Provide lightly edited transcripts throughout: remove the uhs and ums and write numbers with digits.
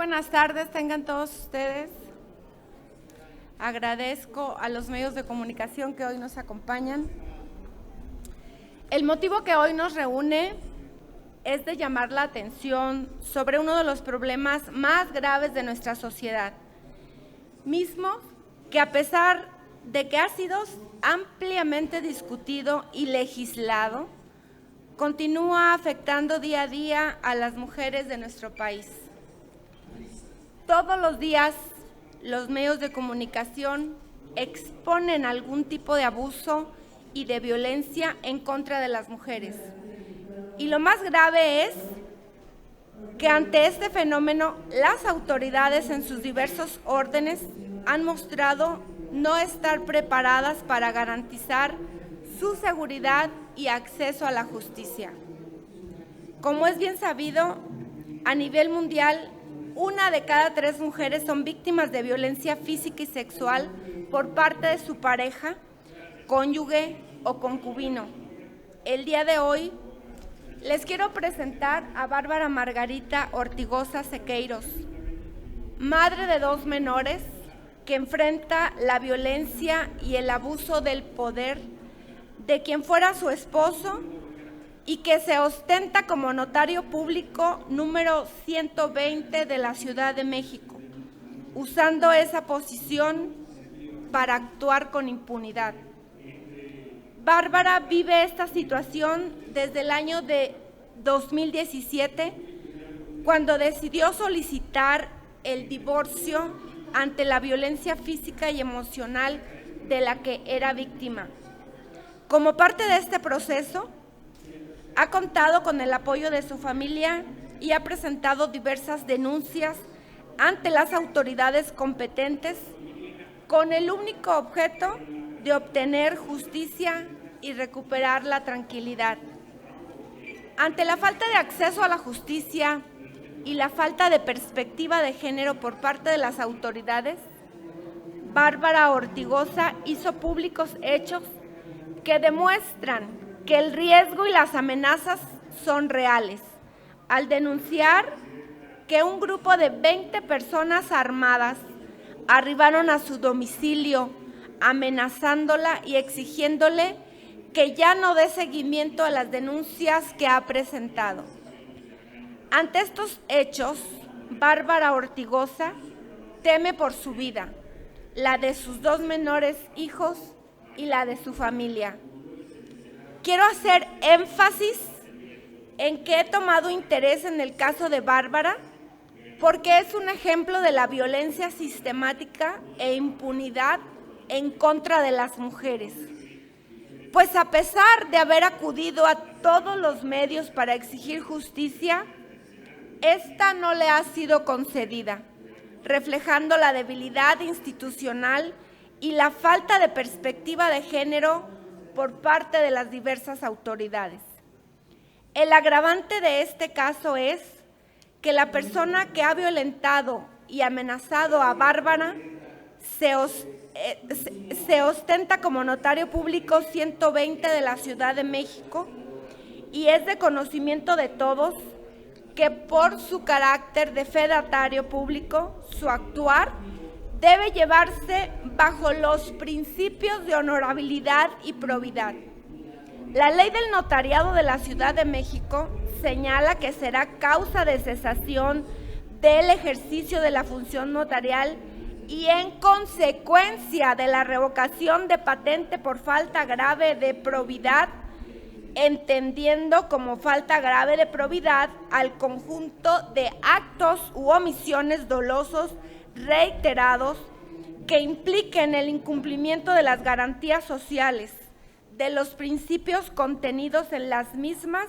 buenas tardes, tengan todos ustedes. Agradezco a los medios de comunicación que hoy nos acompañan. El motivo que hoy nos reúne es de llamar la atención sobre uno de los problemas más graves de nuestra sociedad, mismo que a pesar de que ha sido ampliamente discutido y legislado, continúa afectando día a día a las mujeres de nuestro país. Todos los días los medios de comunicación exponen algún tipo de abuso y de violencia en contra de las mujeres. Y lo más grave es que ante este fenómeno las autoridades en sus diversos órdenes han mostrado no estar preparadas para garantizar su seguridad y acceso a la justicia. Como es bien sabido, a nivel mundial, 1 de cada 3 mujeres son víctimas de violencia física y sexual por parte de su pareja, cónyuge o concubino. El día de hoy les quiero presentar a Bárbara Margarita Ortigosa Sequeiros, madre de 2 menores que enfrenta la violencia y el abuso del poder de quien fuera su esposo y que se ostenta como notario público número 120 de la Ciudad de México, usando esa posición para actuar con impunidad. Bárbara vive esta situación desde el año de 2017, cuando decidió solicitar el divorcio ante la violencia física y emocional de la que era víctima. Como parte de este proceso, ha contado con el apoyo de su familia y ha presentado diversas denuncias ante las autoridades competentes con el único objeto de obtener justicia y recuperar la tranquilidad. Ante la falta de acceso a la justicia y la falta de perspectiva de género por parte de las autoridades, Bárbara Ortigosa hizo públicos hechos que demuestran que el riesgo y las amenazas son reales, al denunciar que un grupo de 20 personas armadas arribaron a su domicilio amenazándola y exigiéndole que ya no dé seguimiento a las denuncias que ha presentado. Ante estos hechos, Bárbara Ortigosa teme por su vida, la de sus 2 menores hijos y la de su familia. Quiero hacer énfasis en que he tomado interés en el caso de Bárbara porque es un ejemplo de la violencia sistemática e impunidad en contra de las mujeres. Pues a pesar de haber acudido a todos los medios para exigir justicia, esta no le ha sido concedida, reflejando la debilidad institucional y la falta de perspectiva de género por parte de las diversas autoridades. El agravante de este caso es que la persona que ha violentado y amenazado a Bárbara se ostenta como notario público 120 de la Ciudad de México y es de conocimiento de todos que por su carácter de fedatario público, su actuar debe llevarse bajo los principios de honorabilidad y probidad. La ley del notariado de la Ciudad de México señala que será causa de cesación del ejercicio de la función notarial y en consecuencia de la revocación de patente por falta grave de probidad, entendiendo como falta grave de probidad al conjunto de actos u omisiones dolosos reiterados que impliquen el incumplimiento de las garantías sociales, de los principios contenidos en las mismas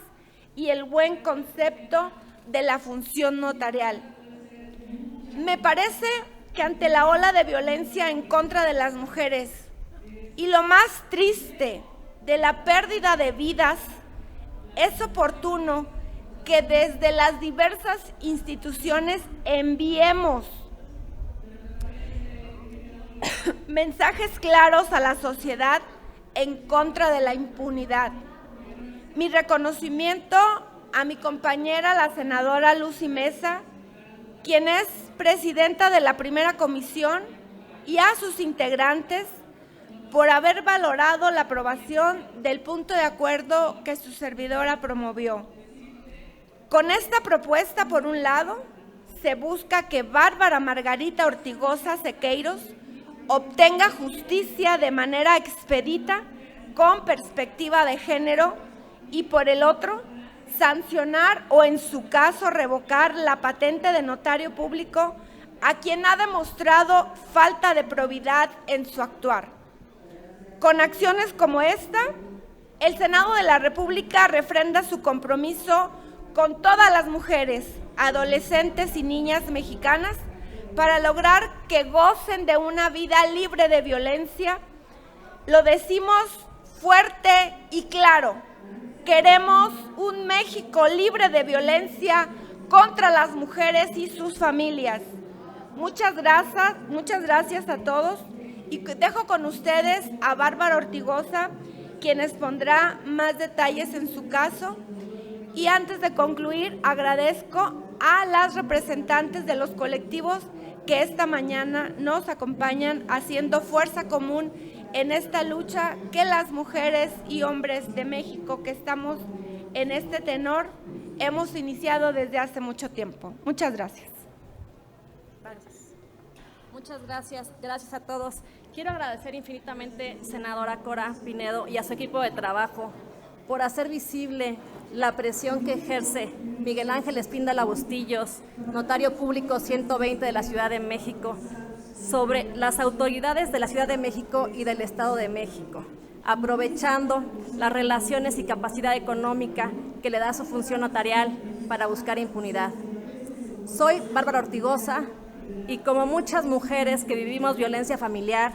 y el buen concepto de la función notarial. Me parece que ante la ola de violencia en contra de las mujeres y lo más triste de la pérdida de vidas, es oportuno que desde las diversas instituciones enviemos mensajes claros a la sociedad en contra de la impunidad. Mi reconocimiento a mi compañera, la senadora Lucy Mesa, quien es presidenta de la primera comisión, y a sus integrantes por haber valorado la aprobación del punto de acuerdo que su servidora promovió. Con esta propuesta, por un lado, se busca que Bárbara Margarita Ortigosa Sequeiros obtenga justicia de manera expedita, con perspectiva de género, y por el otro, sancionar o, en su caso, revocar la patente de notario público a quien ha demostrado falta de probidad en su actuar. Con acciones como esta, el Senado de la República refrenda su compromiso con todas las mujeres, adolescentes y niñas mexicanas para lograr que gocen de una vida libre de violencia. Lo decimos fuerte y claro: queremos un México libre de violencia contra las mujeres y sus familias. Muchas gracias a todos, y dejo con ustedes a Bárbara Ortigosa, quien expondrá más detalles en su caso. Y antes de concluir, agradezco a las representantes de los colectivos que esta mañana nos acompañan haciendo fuerza común en esta lucha que las mujeres y hombres de México que estamos en este tenor hemos iniciado desde hace mucho tiempo. Muchas gracias. Muchas gracias. Gracias a todos. Quiero agradecer infinitamente, senadora Cora Pinedo, y a su equipo de trabajo por hacer visible la presión que ejerce Miguel Ángel Espíndola Bustillos, notario público 120 de la Ciudad de México, sobre las autoridades de la Ciudad de México y del Estado de México, aprovechando las relaciones y capacidad económica que le da su función notarial para buscar impunidad. Soy Bárbara Ortigosa, y como muchas mujeres que vivimos violencia familiar,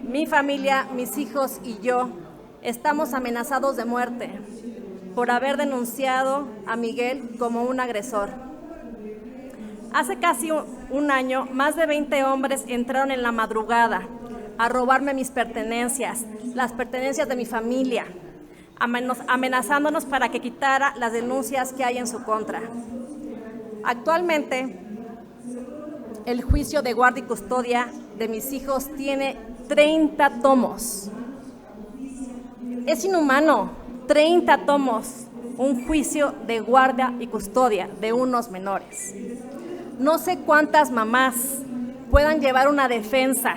mi familia, mis hijos y yo estamos amenazados de muerte por haber denunciado a Miguel como un agresor. Hace casi un año, más de 20 hombres entraron en la madrugada a robarme mis pertenencias, las pertenencias de mi familia, amenazándonos para que quitara las denuncias que hay en su contra. Actualmente, el juicio de guardia y custodia de mis hijos tiene 30 tomos. Es inhumano, 30 tomos, un juicio de guardia y custodia de unos menores. No sé cuántas mamás puedan llevar una defensa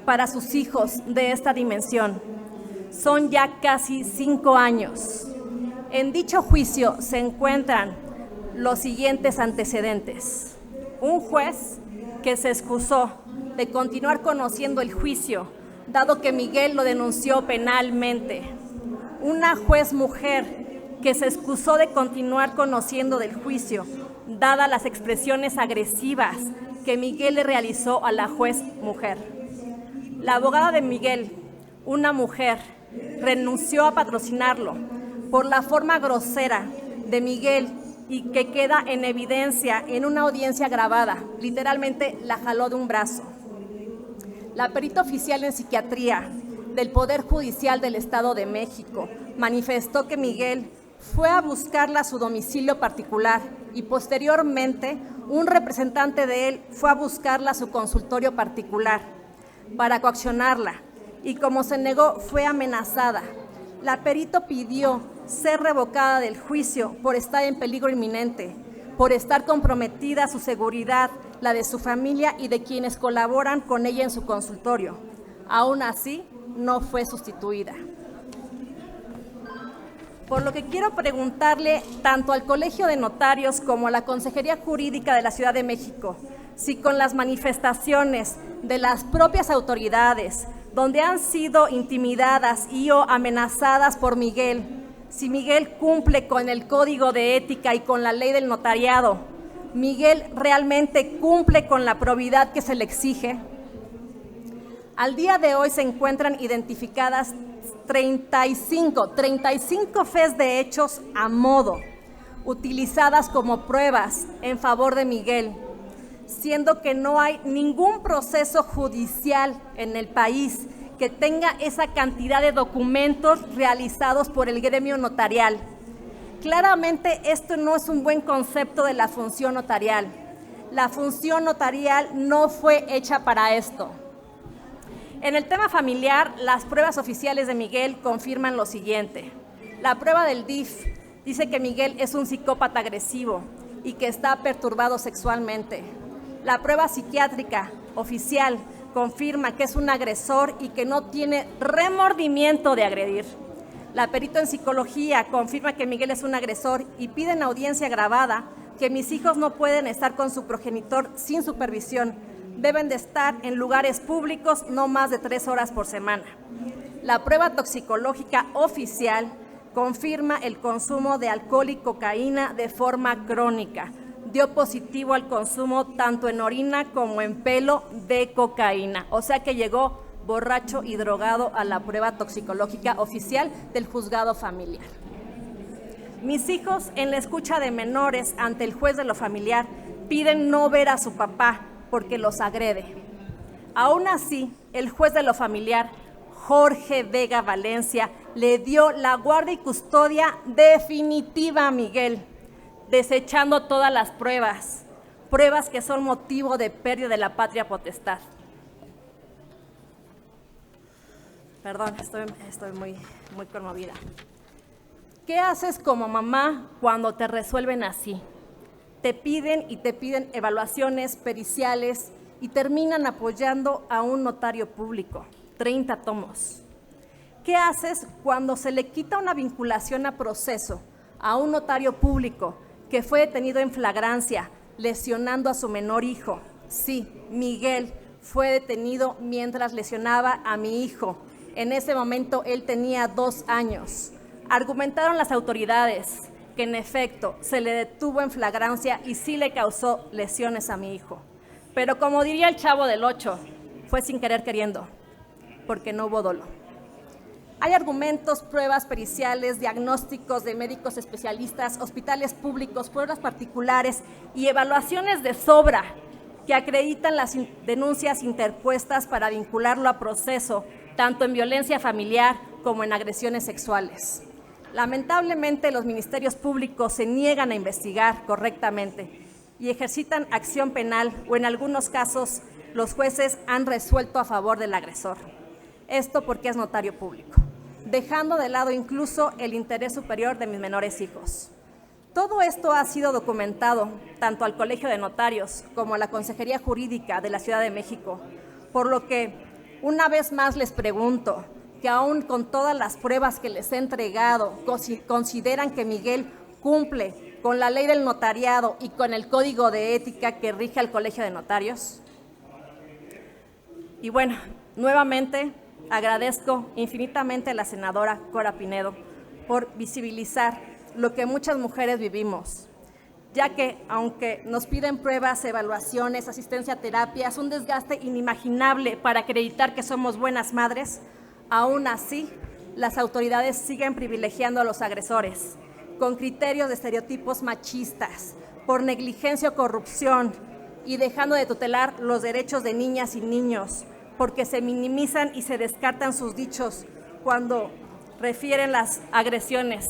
para sus hijos de esta dimensión. Son ya casi 5 años. En dicho juicio se encuentran los siguientes antecedentes: un juez que se excusó de continuar conociendo el juicio, dado que Miguel lo denunció penalmente. Una juez mujer que se excusó de continuar conociendo del juicio, dadas las expresiones agresivas que Miguel le realizó a la juez mujer. La abogada de Miguel, una mujer, renunció a patrocinarlo por la forma grosera de Miguel, y que queda en evidencia en una audiencia grabada. Literalmente la jaló de un brazo. La perita oficial en psiquiatría del Poder Judicial del Estado de México manifestó que Miguel fue a buscarla a su domicilio particular, y posteriormente un representante de él fue a buscarla a su consultorio particular para coaccionarla, y como se negó, fue amenazada. La perito pidió ser revocada del juicio por estar en peligro inminente, por estar comprometida su seguridad, la de su familia y de quienes colaboran con ella en su consultorio. Aún así, no fue sustituida. Por lo que quiero preguntarle tanto al Colegio de Notarios como a la Consejería Jurídica de la Ciudad de México, si con las manifestaciones de las propias autoridades, donde han sido intimidadas y o amenazadas por Miguel, si Miguel cumple con el Código de Ética y con la ley del notariado, ¿Miguel realmente cumple con la probidad que se le exige? Al día de hoy se encuentran identificadas 35 fes de hechos a modo, utilizadas como pruebas en favor de Miguel, siendo que no hay ningún proceso judicial en el país que tenga esa cantidad de documentos realizados por el gremio notarial. Claramente esto no es un buen concepto de la función notarial. La función notarial no fue hecha para esto. En el tema familiar, las pruebas oficiales de Miguel confirman lo siguiente. La prueba del DIF dice que Miguel es un psicópata agresivo y que está perturbado sexualmente. La prueba psiquiátrica oficial confirma que es un agresor y que no tiene remordimiento de agredir. La perito en psicología confirma que Miguel es un agresor y pide en audiencia grabada que mis hijos no pueden estar con su progenitor sin supervisión. Deben de estar en lugares públicos no más de 3 horas por semana. La prueba toxicológica oficial confirma el consumo de alcohol y cocaína de forma crónica. Dio positivo al consumo tanto en orina como en pelo de cocaína. O sea que llegó borracho y drogado a la prueba toxicológica oficial del juzgado familiar. Mis hijos, en la escucha de menores ante el juez de lo familiar, piden no ver a su papá porque los agrede. Aún así, el juez de lo familiar, Jorge Vega Valencia, le dio la guardia y custodia definitiva a Miguel, desechando todas las pruebas que son motivo de pérdida de la patria potestad. Perdón, estoy muy conmovida. ¿Qué haces como mamá cuando te resuelven así? Te piden evaluaciones periciales y terminan apoyando a un notario público, 30 tomos. ¿Qué haces cuando se le quita una vinculación a proceso a un notario público que fue detenido en flagrancia, lesionando a su menor hijo? Sí, Miguel fue detenido mientras lesionaba a mi hijo. En ese momento él tenía 2 años. Argumentaron las autoridades que en efecto se le detuvo en flagrancia y sí le causó lesiones a mi hijo. Pero como diría el Chavo del 8, fue sin querer queriendo, porque no hubo dolo. Hay argumentos, pruebas periciales, diagnósticos de médicos especialistas, hospitales públicos, pruebas particulares y evaluaciones de sobra que acreditan las denuncias interpuestas para vincularlo a proceso, tanto en violencia familiar como en agresiones sexuales. Lamentablemente, los ministerios públicos se niegan a investigar correctamente y ejercitan acción penal o en algunos casos los jueces han resuelto a favor del agresor. Esto porque es notario público, dejando de lado incluso el interés superior de mis menores hijos. Todo esto ha sido documentado tanto al Colegio de Notarios como a la Consejería Jurídica de la Ciudad de México, por lo que una vez más les pregunto, que aún con todas las pruebas que les he entregado, consideran que Miguel cumple con la ley del notariado y con el código de ética que rige al Colegio de Notarios. Y bueno, nuevamente agradezco infinitamente a la senadora Cora Pinedo por visibilizar lo que muchas mujeres vivimos, ya que aunque nos piden pruebas, evaluaciones, asistencia a terapia, es un desgaste inimaginable para acreditar que somos buenas madres. Aún así, las autoridades siguen privilegiando a los agresores con criterios de estereotipos machistas, por negligencia o corrupción y dejando de tutelar los derechos de niñas y niños, porque se minimizan y se descartan sus dichos cuando refieren las agresiones.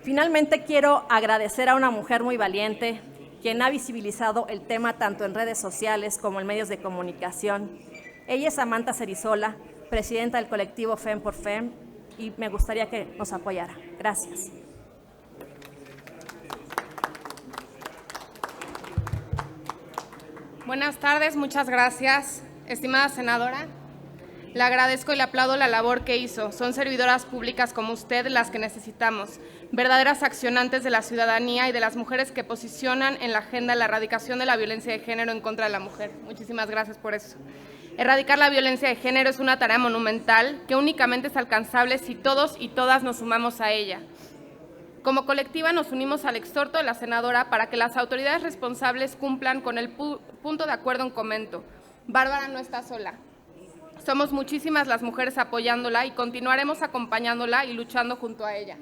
Finalmente, quiero agradecer a una mujer muy valiente, quien ha visibilizado el tema tanto en redes sociales como en medios de comunicación. Ella es Samantha Cerizola, presidenta del colectivo FEM por FEM, y me gustaría que nos apoyara. Gracias. Buenas tardes, muchas gracias, estimada senadora. Le agradezco y le aplaudo la labor que hizo. Son servidoras públicas como usted las que necesitamos, verdaderas accionantes de la ciudadanía y de las mujeres que posicionan en la agenda la erradicación de la violencia de género en contra de la mujer. Muchísimas gracias por eso. Erradicar la violencia de género es una tarea monumental que únicamente es alcanzable si todos y todas nos sumamos a ella. Como colectiva nos unimos al exhorto de la senadora para que las autoridades responsables cumplan con el punto de acuerdo en comento. Bárbara no está sola. Somos muchísimas las mujeres apoyándola y continuaremos acompañándola y luchando junto a ella.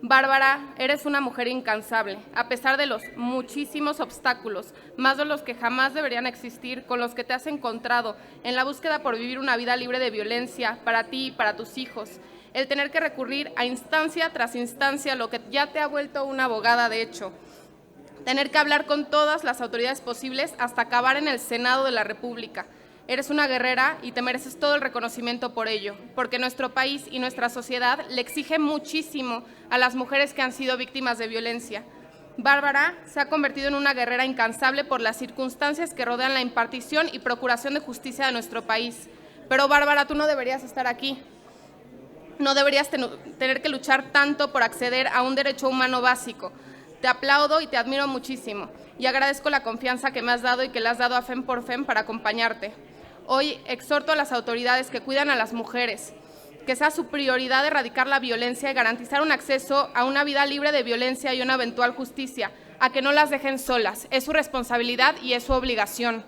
Bárbara, eres una mujer incansable, a pesar de los muchísimos obstáculos, más de los que jamás deberían existir, con los que te has encontrado en la búsqueda por vivir una vida libre de violencia para ti y para tus hijos. El tener que recurrir a instancia tras instancia, lo que ya te ha vuelto una abogada de hecho. tener que hablar con todas las autoridades posibles hasta acabar en el Senado de la República. Eres una guerrera y te mereces todo el reconocimiento por ello, porque nuestro país y nuestra sociedad le exige muchísimo a las mujeres que han sido víctimas de violencia. Bárbara se ha convertido en una guerrera incansable por las circunstancias que rodean la impartición y procuración de justicia de nuestro país. Pero Bárbara, tú no deberías estar aquí. No deberías tener que luchar tanto por acceder a un derecho humano básico. Te aplaudo y te admiro muchísimo y agradezco la confianza que me has dado y que le has dado a FEM por FEM para acompañarte. Hoy exhorto a las autoridades que cuidan a las mujeres, que sea su prioridad erradicar la violencia y garantizar un acceso a una vida libre de violencia y una eventual justicia, a que no las dejen solas. Es su responsabilidad y es su obligación.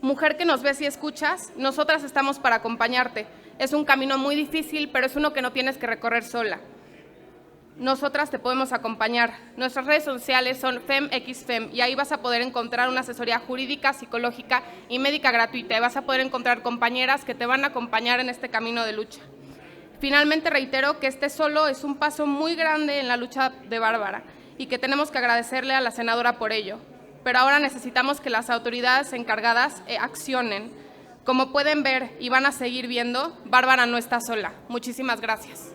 Mujer que nos ves y escuchas, nosotras estamos para acompañarte. Es un camino muy difícil, pero es uno que no tienes que recorrer sola. Nosotras te podemos acompañar. Nuestras redes sociales son FemXFem y ahí vas a poder encontrar una asesoría jurídica, psicológica y médica gratuita. Y vas a poder encontrar compañeras que te van a acompañar en este camino de lucha. Finalmente reitero que este solo es un paso muy grande en la lucha de Bárbara y que tenemos que agradecerle a la senadora por ello. Pero ahora necesitamos que las autoridades encargadas accionen. Como pueden ver y van a seguir viendo, Bárbara no está sola. Muchísimas gracias.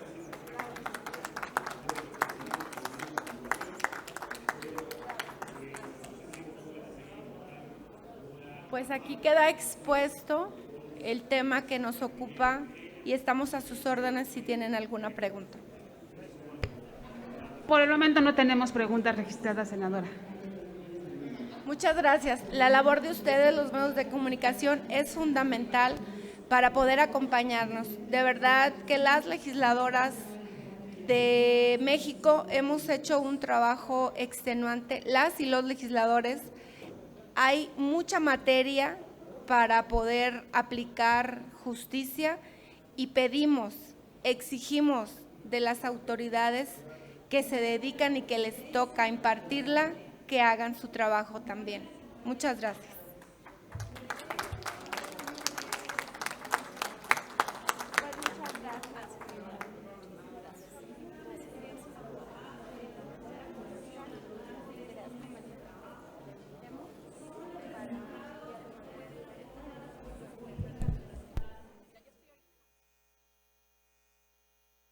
Pues aquí queda expuesto el tema que nos ocupa y estamos a sus órdenes si tienen alguna pregunta. Por el momento no tenemos preguntas registradas, senadora. Muchas gracias. La labor de ustedes, los medios de comunicación, es fundamental para poder acompañarnos. De verdad que las legisladoras de México hemos hecho un trabajo extenuante, las y los legisladores. Hay mucha materia para poder aplicar justicia y pedimos, exigimos de las autoridades que se dedican y que les toca impartirla, que hagan su trabajo también. Muchas gracias.